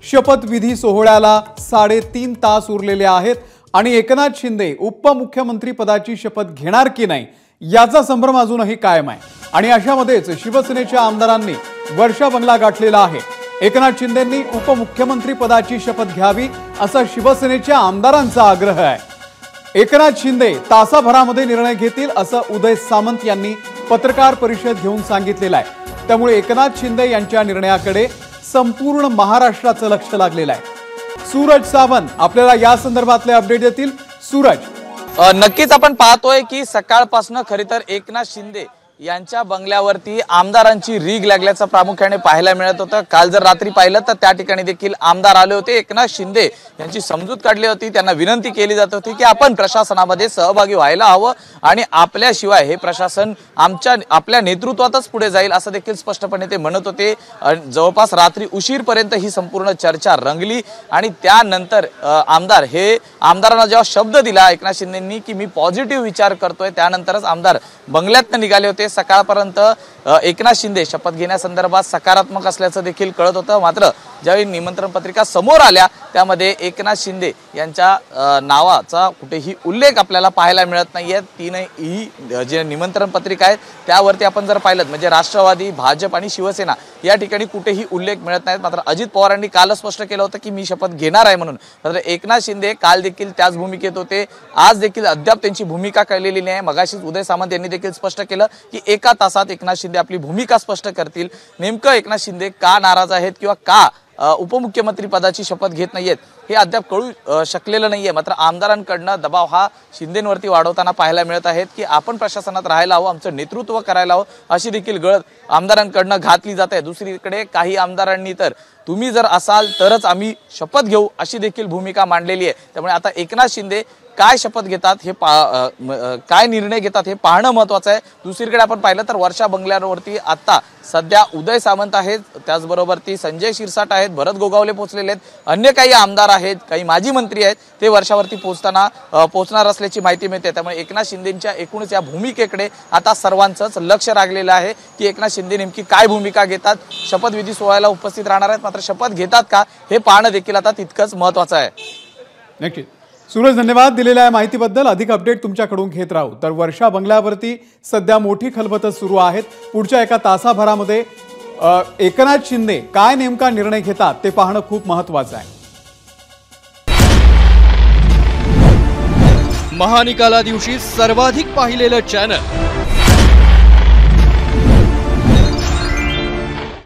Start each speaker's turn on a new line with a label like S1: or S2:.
S1: शपथविधी सोहळ्याला 3.5 तास उरलेले आहेत आणि एकनाथ शिंदे उपमुख्यमंत्री पदाची शपथ घेणार की नाही याचा संभ्रम अजूनही कायम आहे। आणि अशामध्येच शिवसेनेच्या आमदारांनी वर्षा बंगला गाठलेला आहे। एकनाथ शिंदेंनी उपमुख्यमंत्री पदाची शपथ घ्यावी असा शिवसेनेच्या आमदारांचा आग्रह आहे। एकनाथ शिंदे तासाभरामध्ये निर्णय घेतील असं उदय सामंत यांनी पत्रकार परिषद घेऊन सांगितलेलं आहे। त्यामुळे एकनाथ शिंदे यांच्या निर्णयाकडे संपूर्ण महाराष्ट्राचं लक्ष लागलेलं आहे। सूरज सावंत आपल्याला या संदर्भातले अपडेट देतील। सूरज,
S2: नक्कीच आपण पाहतोय की सकाळपासून खरी तर एकनाथ शिंदे यांच्या बंगल्यावरती आमदारांची रीग लागल्याचं प्रामुख्याने पाहायला मिळत होतं। काल जर रात्री पाहिलं तर त्या ठिकाणी देखील आमदार आले होते। एकनाथ शिंदे यांची समजूत काढली होती, त्यांना विनंती केली जात होती की आपण प्रशासनामध्ये सहभागी व्हायला हवं आणि आपल्याशिवाय हे प्रशासन आपल्या नेतृत्वातच पुढे जाईल असं देखील स्पष्टपणे ते म्हणत होते। जवळपास रात्री उशीरपर्यंत ही संपूर्ण चर्चा रंगली आणि त्यानंतर आमदारांना जेव्हा शब्द दिला एकनाथ शिंदेंनी की मी पॉझिटिव्ह विचार करतोय, त्यानंतरच आमदार बंगल्यातनं निघाले होते। सकाळपर्यंत एकनाथ शिंदे शपथ घेण्यासंदर्भात सकारात्मक असल्याचं देखील कळत होतं। मात्र ज्यावेळी निमंत्रण पत्रिका समोर आल्या त्यामध्ये एकनाथ शिंदे यांच्या नावाचा कुठेही उल्लेख आपल्याला पाहायला मिळत नाहीये। तीनही जे निमंत्रण पत्रिका आहेत त्यावरती आपण जर पाहिलं म्हणजे राष्ट्रवादी, भाजप आणि शिवसेना या ठिकाणी कुठेही उल्लेख मिळत नाहीत। मात्र अजित पवारांनी काल स्पष्ट केलं होतं की मी शपथ घेणार आहे म्हणून। मात्र एकनाथ शिंदे काल देखील त्याच भूमिकेत होते, आज देखील अद्याप त्यांची भूमिका कळलेली नाही। मगाशीच उदय सामंत यांनी देखील स्पष्ट केलं की एका तासात एकनाथ शिंदे आपली भूमिका स्पष्ट करतील। नेमकं एकनाथ शिंदे का नाराज आहेत किंवा का उपमुख्यमंत्री पदाची शपथ घेत नाहीयेत हे अद्याप कळू शकलेलं नाहीये। मात्र आमदारांकडनं दबाव हा शिंदेंवरती वाढवताना पाहायला मिळत आहेत की आपण प्रशासनात राहायला हवं, आमचं नेतृत्व करायला हवं अशी देखील गळत आमदारांकडनं घातली जात आहे। दुसरीकडे काही आमदारांनी तर तुम्ही जर असाल तरच आम्ही शपथ घेऊ अशी देखील भूमिका मांडलेली आहे। त्यामुळे आता एकनाथ शिंदे काय शपथ घेतात हे काय निर्णय घेतात हे पाहणं महत्त्वाचं आहे। दुसरीकडे आपण पाहिलं तर वर्षा बंगल्यावरती आता सध्या उदय सामंत आहेत, त्याचबरोबर ती संजय शिरसाट आहेत, भरत गोगावले पोहोचलेले आहेत, अन्य काही आमदार आहेत, काही माजी मंत्री आहेत, ते वर्षावरती पोहोचणार असल्याची माहिती मिळते। त्यामुळे एकनाथ शिंदेंच्या एकूणच या भूमिकेकडे आता सर्वांचंच लक्ष लागलेलं आहे की एकनाथ शिंदे नेमकी काय भूमिका घेतात। शपथविधी सोहळ्याला उपस्थित राहणार आहेत, मात्र शपथ घेतात का हे पाहणं देखील आता तितकंच महत्त्वाचं आहे।
S1: नक्की सूरज, धन्यवाद दिलेल्या माहितीबद्दल। अधिक अपडेट तुमच्याकडून घेत राहू। तर वर्षा बंगल्यावरती सध्या मोठी खलबतं सुरू आहेत। पुढच्या एका तासाभरामध्ये एकनाथ शिंदे काय नेमका निर्णय घेतात ते पाहणं खूप महत्त्वाचं आहे।
S3: महानिकाला दिवशी सर्वाधिक पाहिलेलं चॅनल